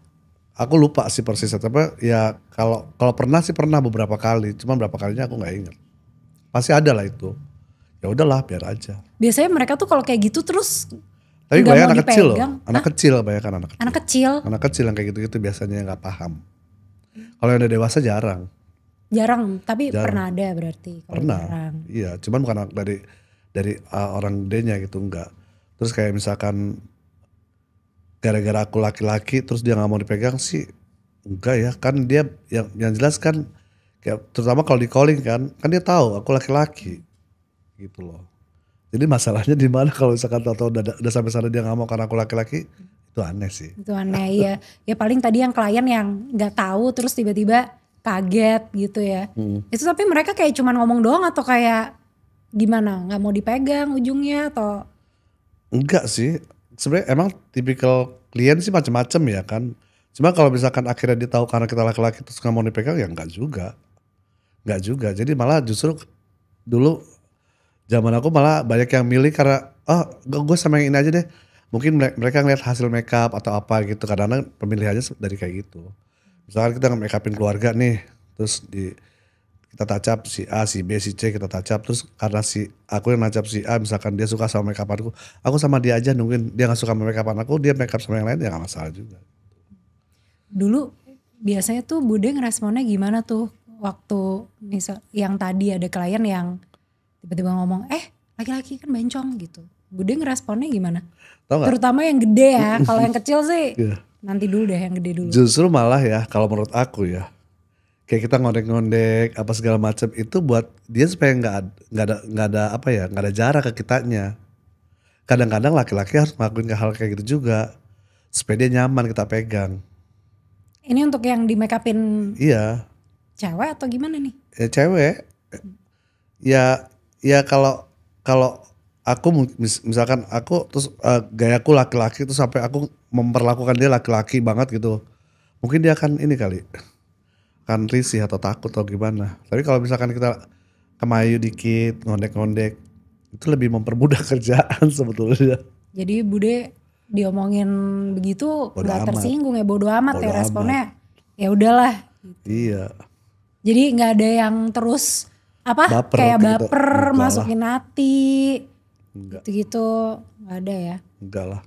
Aku lupa sih persisnya. Tapi ya kalau pernah sih pernah beberapa kali. Cuman berapa kalinya aku nggak ingat. Pasti ada lah itu. Ya udahlah biar aja. Biasanya mereka tuh kalau kayak gitu terus Tapi nggak banyak mau anak kecil loh. dipegang. Anak kecil banyak kan anak kecil. Anak kecil Anak kecil yang kayak gitu-gitu biasanya nggak paham. Kalau yang udah dewasa jarang. jarang, tapi Jarang. pernah ada berarti kalau Pernah. jarang. Iya, cuman bukan dari orang gedenya gitu enggak. Terus kayak misalkan gara-gara aku laki-laki terus dia nggak mau dipegang sih enggak ya, kan dia yang jelas kan kayak terutama kalau di calling kan dia tahu aku laki-laki gitu loh. Jadi masalahnya di mana kalau misalkan tahu udah sampai sana dia nggak mau karena aku laki-laki, itu aneh sih. Itu aneh ya. Ya paling tadi yang klien yang nggak tahu terus tiba-tiba kaget gitu ya. Itu tapi mereka kayak cuman ngomong doang atau kayak gimana? Nggak mau dipegang ujungnya atau? Enggak sih, sebenarnya emang tipikal klien sih macam-macam ya kan. Cuma kalau misalkan akhirnya dia tahu karena kita laki-laki terus nggak mau dipegang ya enggak juga. Enggak juga. Jadi malah justru dulu zaman aku malah banyak yang milih karena gue sama yang ini aja deh. Mungkin mereka ngeliat hasil makeup atau apa gitu. Kadang-kadang pemilihannya dari kayak gitu. Misalkan kita make upin keluarga nih, terus kita touch up si A, si B, si C kita touch up. Terus karena aku yang touch up si A, misalkan dia suka sama make upanku, aku sama dia aja nungguin dia gak suka sama make upan aku, dia make up sama yang lain ya gak masalah juga. Dulu biasanya tuh Bude ngeresponnya gimana tuh waktu misal yang tadi ada klien yang tiba-tiba ngomong laki-laki kan bencong gitu. Bude ngeresponnya gimana? Tau gak? Terutama yang gede ya. Kalau yang kecil sih Iya. nanti dulu deh yang gede dulu. Justru malah ya kalau menurut aku ya, kayak kita ngondek-ngondek apa segala macam itu buat dia supaya nggak ada jarak ke kitanya. Kadang-kadang laki-laki harus ngelakuin hal kayak gitu juga supaya dia nyaman kita pegang. Ini untuk yang di make upin Iya, cewek atau gimana nih? cewek. Ya kalau aku misalkan aku terus gayaku laki-laki terus sampai aku memperlakukan dia laki-laki banget gitu. Mungkin dia akan ini kali. Kan risih atau takut atau gimana. Tapi kalau misalkan kita kemayu dikit, ngondek-ngondek, itu lebih mempermudah kerjaan sebetulnya. Jadi Bude diomongin begitu Bodo nggak amat. tersinggung ya, bodo amat Bodo ya amat. responnya. Ya udahlah. Iya. Jadi nggak ada yang terus Baper kayak gitu. baper, Enggak lah. masukin hati, Enggak, gitu-gitu nggak ada ya. enggak lah.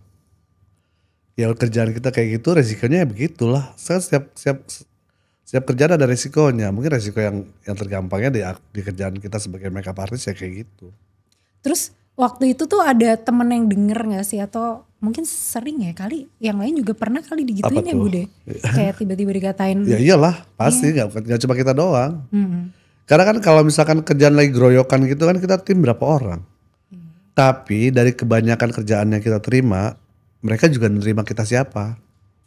Ya kerjaan kita kayak gitu resikonya ya begitulah. Setiap kerjaan ada resikonya. Mungkin resiko yang tergampangnya di kerjaan kita sebagai makeup artist ya kayak gitu. Terus waktu itu tuh ada temen yang denger gak sih atau mungkin sering ya kali yang lain juga pernah kali digituin Apa ya tuh? Bude? Kayak tiba-tiba dikatain. Ya iyalah pasti nggak cuma kita doang. Hmm. Karena kan kalau misalkan kerjaan lagi groyokan gitu kan kita tim berapa orang. Tapi dari kebanyakan kerjaan yang kita terima, mereka juga nerima kita siapa.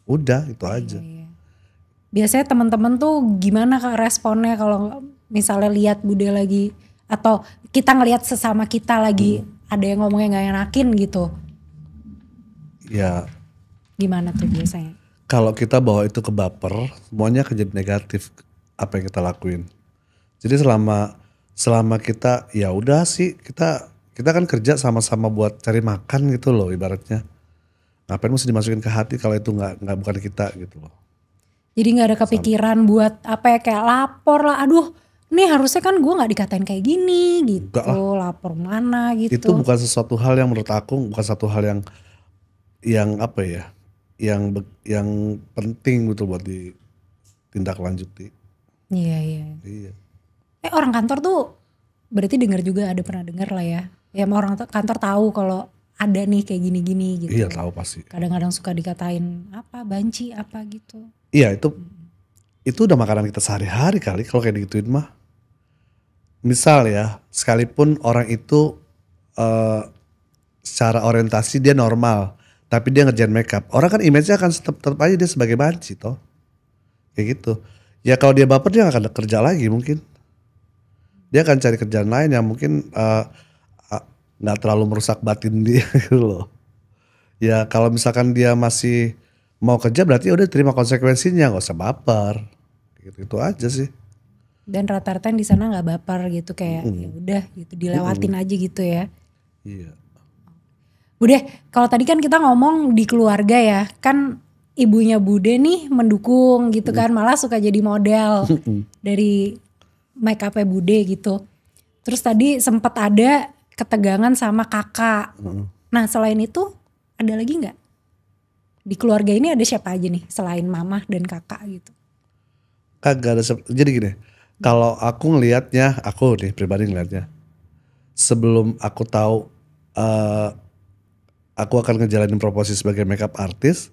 Udah itu aja. Iya. Biasanya teman-teman tuh gimana Kak responnya kalau misalnya lihat Bude lagi atau kita ngelihat sesama kita lagi ada yang ngomongnya gak enakin gitu. Ya Gimana tuh biasanya? kalau kita bawa itu ke baper, semuanya akan jadi negatif apa yang kita lakuin. Jadi selama kita ya udah sih kita kan kerja sama-sama buat cari makan gitu loh ibaratnya. Ngapain mesti dimasukin ke hati kalau itu nggak bukan kita gitu loh. Jadi gak ada kepikiran buat apa ya kayak lapor lah. Aduh nih harusnya kan gue gak dikatain kayak gini gitu. Enggak lah. Lapor mana gitu. Itu bukan sesuatu hal yang menurut aku bukan satu hal yang apa ya, yang penting gitu buat ditindaklanjuti. Iya. Iya. Orang kantor tuh berarti dengar juga ada pernah dengar lah ya. Ya orang kantor tahu kalau ada nih kayak gini-gini gitu. Iya tahu pasti. Kadang-kadang suka dikatain apa banci apa gitu. Iya itu udah makanan kita sehari-hari kali kalau kayak digituin mah. Misal ya, sekalipun orang itu secara orientasi dia normal, tapi dia ngerjain makeup. Orang kan image-nya akan tetap aja dia sebagai banci toh. Kayak gitu. Ya kalau dia baper dia gak akan kerja lagi mungkin. Dia akan cari kerjaan lain yang mungkin gak terlalu merusak batin dia gitu loh. Ya kalau misalkan dia masih mau kerja berarti udah terima konsekuensinya, gak usah baper. Gitu aja sih. Dan rata-rata yang di sana nggak baper gitu kayak ya udah gitu dilewatin aja gitu ya. Iya. Bude, kalau tadi kan kita ngomong di keluarga ya, kan ibunya Bude nih mendukung gitu kan, malah suka jadi model dari make up-nya Bude gitu. Terus tadi sempat ada ketegangan sama kakak. Nah selain itu ada lagi nggak? Di keluarga ini ada siapa aja nih selain mama dan kakak gitu? Kagak ada, jadi gini, kalau aku ngelihatnya, aku nih pribadi ngelihatnya, sebelum aku tahu aku akan ngejalanin profesi sebagai makeup artist,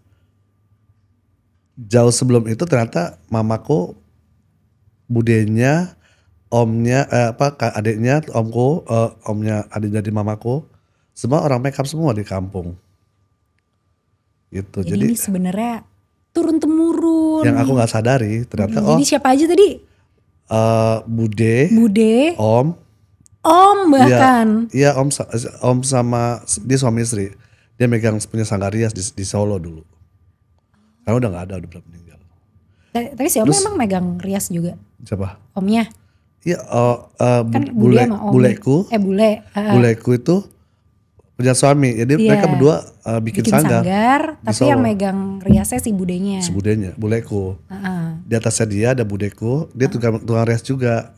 jauh sebelum itu ternyata mamaku, budenya, omnya, adiknya, omku, omnya adik dari mamaku, semua orang makeup semua di kampung. Gitu. Jadi ini sebenarnya turun temurun. Yang aku nggak sadari ternyata Jadi siapa aja tadi? Bude, om bahkan. Iya om sama dia suami istri. Dia megang punya sanggar rias di Solo dulu. Karena udah nggak ada, udah meninggal. Tapi si om emang megang rias juga. Siapa? Omnya. Iya, Kan Bude sama om. buleku. Buleku itu punya suami. Jadi mereka berdua bikin sanggar. Tapi yang megang riasnya si budenya. Si budenya, buleku. Di atasnya dia ada budeku, dia tukang rias juga.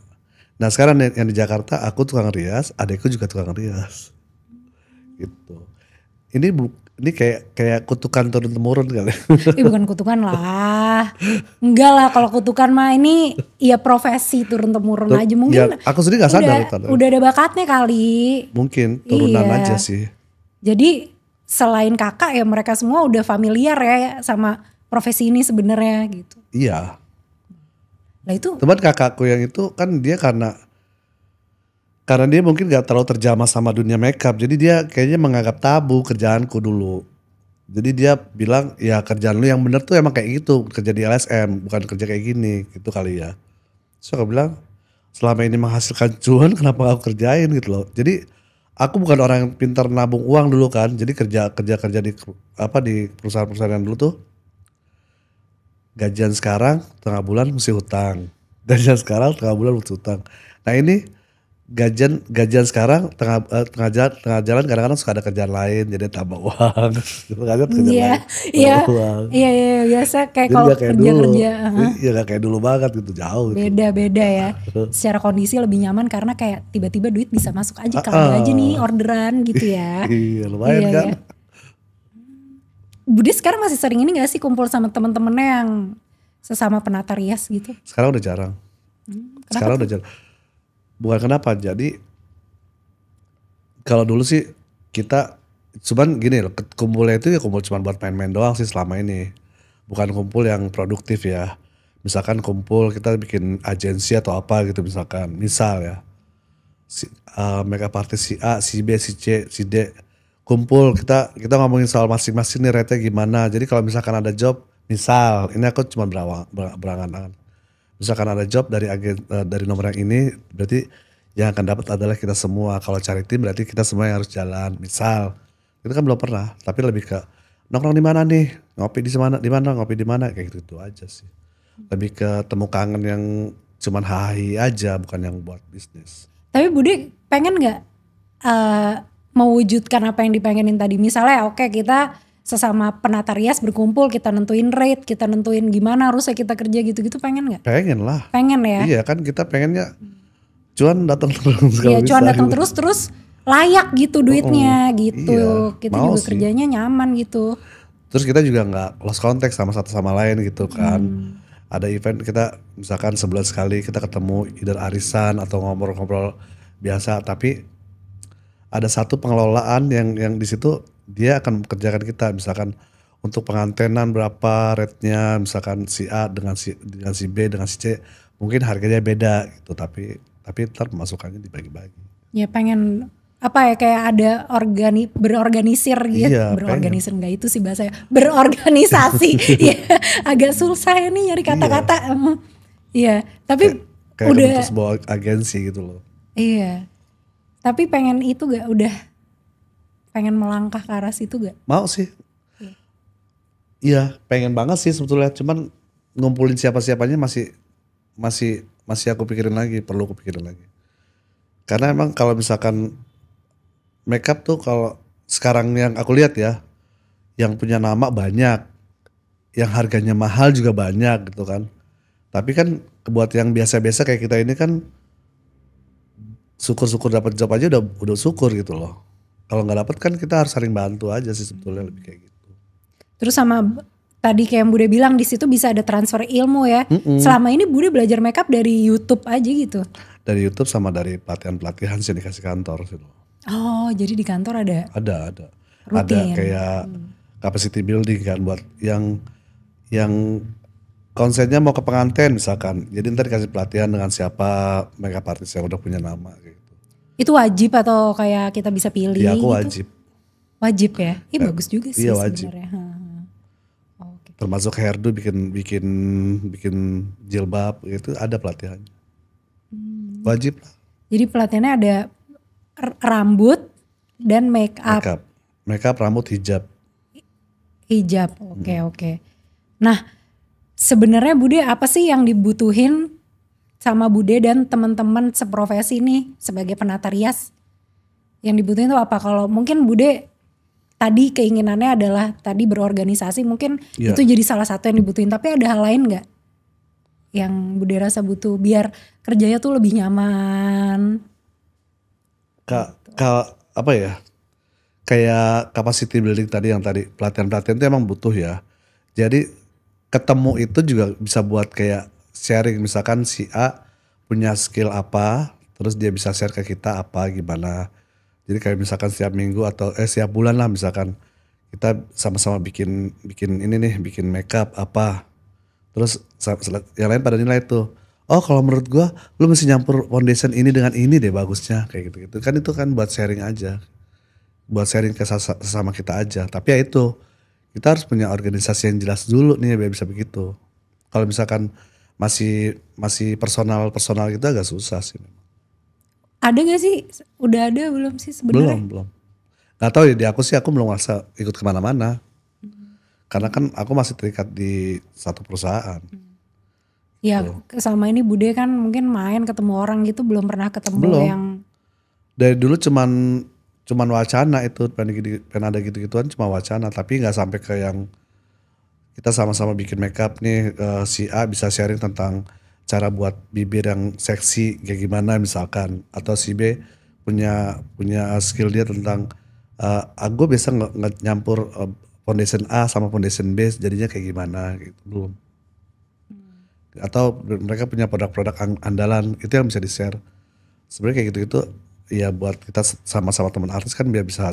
Nah sekarang yang di Jakarta aku tukang rias, adekku juga tukang rias. Gitu. Ini kayak kutukan turun temurun kali. Bukan kutukan lah. Enggak lah, kalau kutukan mah ini ya profesi turun temurun aja mungkin. Ya, aku sendiri gak sadar. Udah ada bakatnya kali. Mungkin turunan aja sih. Jadi selain kakak ya mereka semua udah familiar ya sama profesi ini sebenarnya gitu. Iya. Lah itu. Teman kakakku yang itu kan dia karena dia mungkin gak terlalu terjamah sama dunia makeup, jadi dia kayaknya menganggap tabu kerjaanku dulu. Jadi dia bilang ya kerjaan lu yang bener tuh emang kayak gitu, kerja di LSM bukan kerja kayak gini gitu kali ya. So aku bilang selama ini menghasilkan cuan kenapa aku kerjain gitu loh. Jadi aku bukan orang yang pintar nabung uang dulu kan, jadi kerja di perusahaan-perusahaan yang dulu tuh gajian sekarang tengah bulan mesti hutang, gajian sekarang tengah bulan mesti hutang. Nah ini gajian sekarang tengah jalan kadang-kadang suka ada kerjaan lain jadi tambah uang. Iya biasa kayak kalau kerja. Iya gak kayak dulu banget gitu, jauh. Beda ya. Secara kondisi lebih nyaman karena kayak tiba-tiba duit bisa masuk aja kali aja nih orderan gitu ya. Iya lumayan kan. Ya. Bude sekarang masih sering ini gak sih kumpul sama temen-temennya yang sesama penata rias gitu? Sekarang udah jarang. Bukan kenapa, jadi kalau dulu sih kita cuman gini loh, kumpulnya itu ya kumpul cuma buat main-main doang sih selama ini. Bukan kumpul yang produktif ya. Misalkan kumpul kita bikin agensi atau apa gitu misalkan. Misal ya, makeup artist si A, si B, si C, si D. Kumpul kita ngomongin soal masing-masing nih rate-nya gimana. Jadi kalau misalkan ada job, misal ini aku cuma berangan-angan. Misalkan ada job dari nomor yang ini, berarti yang akan dapat adalah kita semua. Kalau cari tim berarti kita semua yang harus jalan. Misal, itu kan belum pernah, tapi lebih ke nongkrong di mana nih, ngopi di mana, ngopi di mana, kayak gitu aja sih. Lebih ke temu kangen yang cuman hahi aja, bukan yang buat bisnis. Tapi Bude pengen nggak mewujudkan apa yang dipengenin tadi? Misalnya oke, kita sesama penata rias berkumpul, kita nentuin rate, kita nentuin gimana harusnya kita kerja gitu-gitu, pengen gak? Pengen lah. Pengen ya? Iya kan kita pengennya cuan datang terus. Iya cuan datang terus layak gitu duitnya gitu. Iya, kita juga sih. Kerjanya nyaman gitu. Terus kita juga gak lost contact sama satu sama lain gitu kan. Ada event kita misalkan sebulan sekali kita ketemu either arisan atau ngobrol-ngobrol biasa, tapi ada satu pengelolaan yang di situ dia akan mengerjakan kita, misalkan untuk pengantenan berapa rate-nya, misalkan si A dengan si B dengan si C mungkin harganya beda gitu, tapi ntar pemasukannya dibagi-bagi. Ya pengen apa ya, kayak ada berorganisir gitu. Iya, pengen. Berorganisir enggak itu sih bahasanya. Berorganisasi. Ya, agak susah ini nyari kata-kata. Iya, tapi Kayak udah bentuk sebuah agensi gitu loh. iya. Tapi pengen itu gak, udah pengen melangkah ke arah situ gak? Mau sih. Iya, pengen banget sih sebetulnya, cuman ngumpulin siapa-siapanya masih aku pikirin lagi, perlu aku pikirin lagi. Karena emang kalau misalkan makeup tuh kalau sekarang yang aku lihat ya, yang punya nama banyak, yang harganya mahal juga banyak gitu kan. Tapi kan buat yang biasa-biasa kayak kita ini kan syukur-syukur dapat job aja udah syukur gitu loh. Kalau nggak dapat kan kita harus saling bantu aja sih sebetulnya, lebih kayak gitu. Terus sama tadi kayak yang Bude bilang, di situ bisa ada transfer ilmu ya. Selama ini Bude belajar makeup dari YouTube aja gitu. Dari YouTube sama dari pelatihan-pelatihan sih dikasih kantor sih loh. Oh, jadi di kantor ada Ada. rutin. Ada kayak capacity building kan buat yang konsennya mau ke pengantin misalkan. Jadi ntar dikasih pelatihan dengan siapa makeup artist yang udah punya nama gitu. Itu wajib atau kayak kita bisa pilih Iya aku gitu? wajib. Wajib ya? Bagus juga sih Iya wajib. sebenarnya. Oke. Termasuk hairdo bikin jilbab gitu ada pelatihannya. Wajib lah. Jadi pelatihannya ada rambut dan make up. Makeup, rambut, hijab. Hijab, oke. Nah, sebenarnya Bude apa sih yang dibutuhin sama Bude dan teman-teman seprofesi nih sebagai penata rias? Yang dibutuhin itu apa? Kalau mungkin Bude tadi keinginannya adalah tadi berorganisasi, mungkin itu jadi salah satu yang dibutuhin. Tapi ada hal lain nggak yang Bude rasa butuh biar kerjanya tuh lebih nyaman? Apa ya? Kayak capacity building tadi yang tadi pelatihan-pelatihan itu emang butuh ya. Jadi ketemu itu juga bisa buat kayak sharing, misalkan si A punya skill apa, terus dia bisa share ke kita apa gimana. Jadi kayak misalkan setiap minggu atau setiap bulan lah misalkan kita sama-sama bikin ini nih, bikin makeup apa. Terus yang lain pada nilai tuh. Oh kalau menurut gua lu mesti nyampur foundation ini dengan ini deh bagusnya kayak gitu-gitu. Kan itu kan buat sharing aja. Buat sharing ke sesama kita aja. Tapi ya itu kita harus punya organisasi yang jelas dulu nih biar bisa begitu. Kalau misalkan masih personal gitu agak susah sih. Ada gak sih? Udah ada belum sih sebenarnya? Belum. Gak tahu ya di aku sih, aku belum masa ikut kemana-mana. Karena kan aku masih terikat di satu perusahaan. Ya selama ini Bude kan mungkin main ketemu orang gitu, belum pernah ketemu yang. Dari dulu cuman wacana itu, pengen ada gitu-gituan cuma wacana, tapi nggak sampai ke yang kita sama-sama bikin makeup nih, si A bisa sharing tentang cara buat bibir yang seksi kayak gimana misalkan, atau si B punya skill dia tentang gue bisa nyampur foundation A sama foundation B jadinya kayak gimana gitu, belum. Atau mereka punya produk-produk andalan itu yang bisa di-share. Sebenarnya kayak gitu-gitu ya buat kita sama-sama teman artis kan biar bisa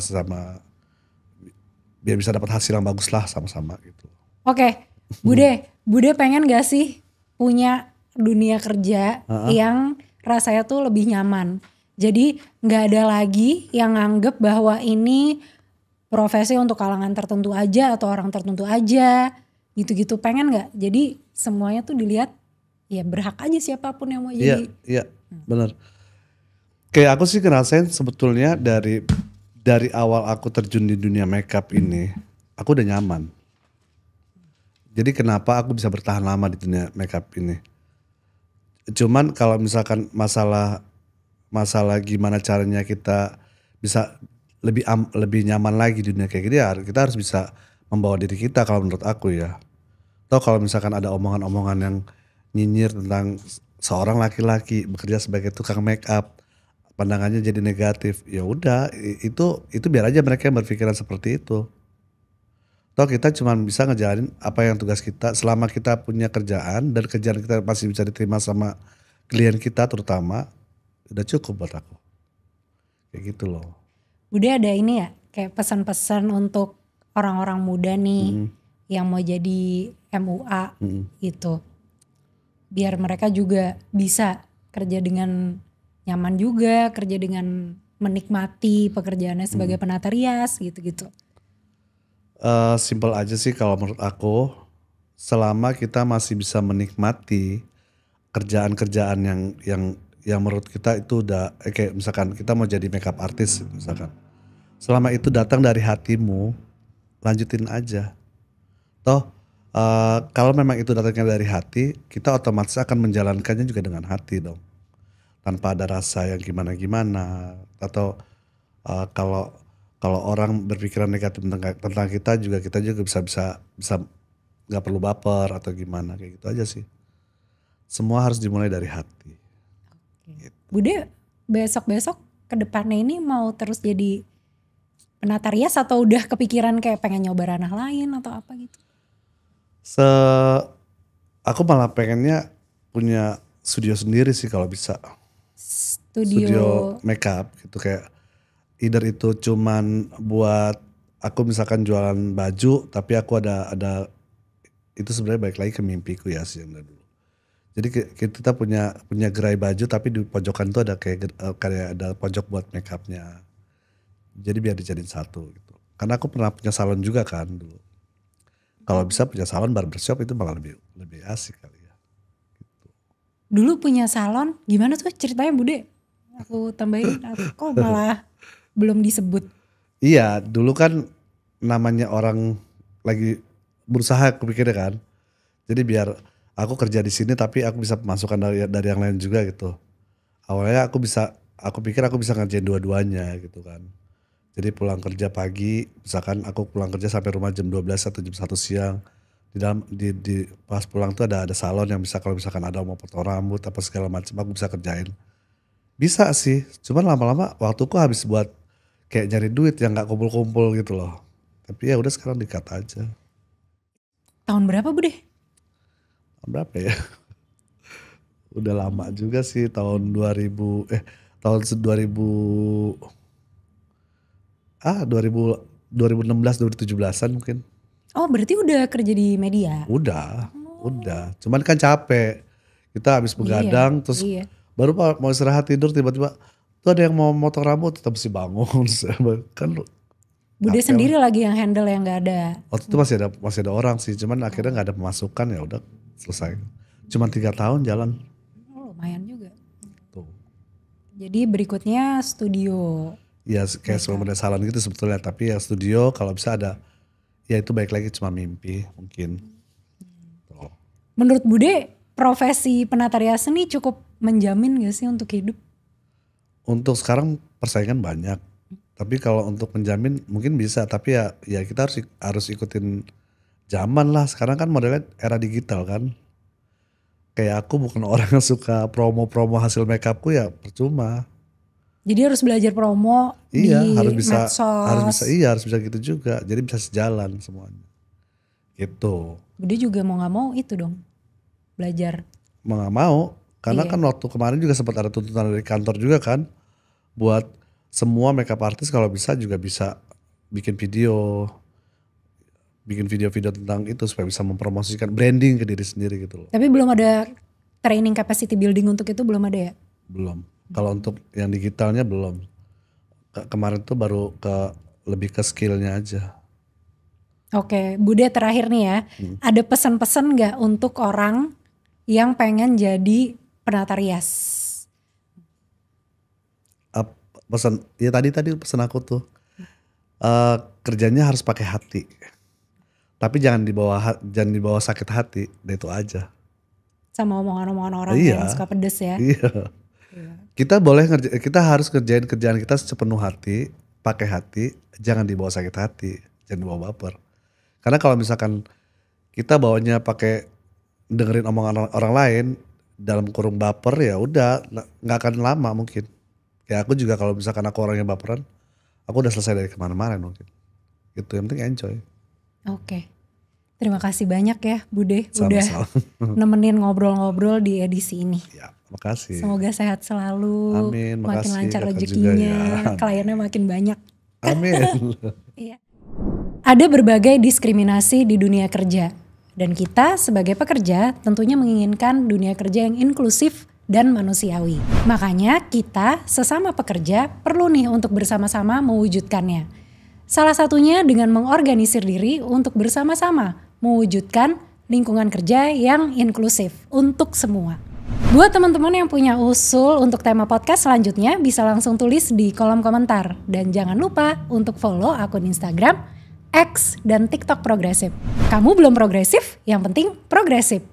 dapat hasil yang bagus lah sama-sama gitu. Oke, Bude pengen gak sih punya dunia kerja yang rasanya tuh lebih nyaman. Jadi gak ada lagi yang nganggep bahwa ini profesi untuk kalangan tertentu aja atau orang tertentu aja gitu-gitu. Pengen gak? Jadi semuanya tuh dilihat ya berhak aja siapapun yang mau jadi. Iya benar. Kayak aku sih ngerasain sebetulnya dari awal aku terjun di dunia makeup ini, aku udah nyaman. Jadi kenapa aku bisa bertahan lama di dunia makeup ini? Cuman kalau misalkan masalah gimana caranya kita bisa lebih nyaman lagi di dunia kayak gini ya, kita harus bisa membawa diri kita kalau menurut aku ya. Atau kalau misalkan ada omongan-omongan yang nyinyir tentang seorang laki-laki bekerja sebagai tukang makeup, pandangannya jadi negatif, ya udah itu biar aja mereka yang berpikiran seperti itu. Toh kita cuma bisa ngejalanin apa yang tugas kita selama kita punya kerjaan dan kerjaan kita masih bisa diterima sama klien kita terutama, udah cukup buat aku. Kayak gitu loh. Bude ada ini ya kayak pesan-pesan untuk orang-orang muda nih yang mau jadi MUA gitu. Biar mereka juga bisa kerja dengan nyaman juga, kerja dengan menikmati pekerjaannya sebagai penata rias gitu-gitu. Simpel aja sih kalau menurut aku, selama kita masih bisa menikmati kerjaan-kerjaan yang menurut kita itu udah kayak misalkan kita mau jadi makeup artist misalkan. Selama itu datang dari hatimu, lanjutin aja. Toh kalau memang itu datangnya dari hati, kita otomatis akan menjalankannya juga dengan hati dong. Tanpa ada rasa yang gimana-gimana atau kalau kalau orang berpikiran negatif tentang kita juga bisa nggak perlu baper atau gimana kayak gitu aja sih. Semua harus dimulai dari hati. Bude besok-besok ke depannya ini mau terus jadi penata rias atau udah kepikiran kayak pengen nyoba ranah lain atau apa gitu? Aku malah pengennya punya studio sendiri sih kalau bisa. Studio makeup gitu kayak either itu cuman buat aku misalkan jualan baju tapi aku ada itu sebenarnya balik lagi ke mimpiku ya sih yang dari dulu. Jadi kita punya gerai baju tapi di pojokan tuh ada kayak ada pojok buat makeupnya. Jadi biar dijadiin satu gitu. Karena aku pernah punya salon juga kan dulu. Kalau bisa punya salon barbershop itu malah lebih asik kali ya. Gitu. Dulu punya salon, gimana tuh ceritanya Bude? Aku tambahin, kok malah belum disebut. Iya, dulu kan namanya orang lagi berusaha aku pikirnya kan. Jadi biar aku kerja di sini tapi aku bisa pemasukan dari yang lain juga gitu. Awalnya aku pikir aku bisa ngerjain dua-duanya gitu kan. Jadi pulang kerja pagi, misalkan aku pulang kerja sampai rumah jam 12 atau jam 1 siang. Di pas pulang tuh ada salon yang bisa kalau misalkan ada mau potong rambut apa segala macam aku bisa kerjain. Bisa sih, cuman lama-lama waktuku habis buat kayak nyari duit yang nggak kumpul-kumpul gitu loh. Tapi ya udah sekarang di-cut aja. Tahun berapa Bude? Berapa ya? Udah lama juga sih tahun 2000 tahun 2016 2017-an mungkin. Oh berarti udah kerja di media? Udah. Cuman kan capek. Kita habis begadang terus baru mau istirahat tidur tiba-tiba tuh ada yang mau motong rambut tetap mesti bangun. Kan Bude sendiri lagi yang handle yang nggak ada. Waktu itu masih ada orang sih, cuman akhirnya nggak ada pemasukan ya udah selesai. Cuman 3 tahun jalan. Oh, lumayan juga. Tuh. Jadi berikutnya studio. Ya kayak sebenarnya salon gitu sebetulnya, tapi ya studio kalau bisa ada. Ya itu baik lagi cuma mimpi mungkin. Tuh. Menurut Bude profesi penata rias ini cukup menjamin gak sih untuk hidup? Untuk sekarang persaingan banyak. Tapi kalau untuk menjamin mungkin bisa, tapi ya kita harus ikutin zaman lah. Sekarang kan modelnya era digital kan. Kayak aku bukan orang yang suka promo-promo hasil makeupku ya percuma. Jadi harus belajar promo di medsos. Harus bisa gitu juga. Jadi bisa sejalan semuanya. Gitu. Bude juga mau gak mau itu dong. Belajar. Mau gak mau. Karena kan waktu kemarin juga sempat ada tuntutan dari kantor juga kan. Buat semua makeup artist kalau bisa juga bisa bikin video-video tentang itu supaya bisa mempromosikan branding ke diri sendiri gitu loh. Tapi belum ada training capacity building untuk itu belum ada ya? Belum. Kalau untuk yang digitalnya belum. Kemarin tuh baru lebih ke skillnya aja. Oke, Bude terakhir nih ya. Ada pesan-pesan gak untuk orang yang pengen jadi penata rias? Pesan ya tadi pesan aku tuh kerjanya harus pakai hati, tapi jangan dibawa sakit hati, itu aja. Sama omongan-omongan orang yang suka pedes ya. Iya. Kita harus kerjain kerjaan kita sepenuh hati, pakai hati, jangan dibawa sakit hati, jangan dibawa baper. Karena kalau misalkan kita bawanya pakai dengerin omongan orang lain dalam kurung baper ya udah nggak akan lama mungkin. Kayak aku juga kalau misalkan aku orang yang baperan, aku udah selesai dari kemarin mungkin. Gitu, yang penting enjoy. Oke. Terima kasih banyak ya Bude. Sama-sama. Udah nemenin ngobrol-ngobrol di edisi ini. Ya, makasih. Semoga sehat selalu. Amin, makin makasih. Lancar rezekinya, kliennya makin banyak. Amin. Iya. Ada berbagai diskriminasi di dunia kerja. Dan kita sebagai pekerja tentunya menginginkan dunia kerja yang inklusif dan manusiawi. Makanya kita sesama pekerja perlu nih untuk bersama-sama mewujudkannya. Salah satunya dengan mengorganisir diri untuk bersama-sama mewujudkan lingkungan kerja yang inklusif untuk semua. Buat teman-teman yang punya usul untuk tema podcast selanjutnya bisa langsung tulis di kolom komentar. Dan jangan lupa untuk follow akun Instagram, X, dan TikTok Progresif. Kamu belum progresif? Yang penting progresif.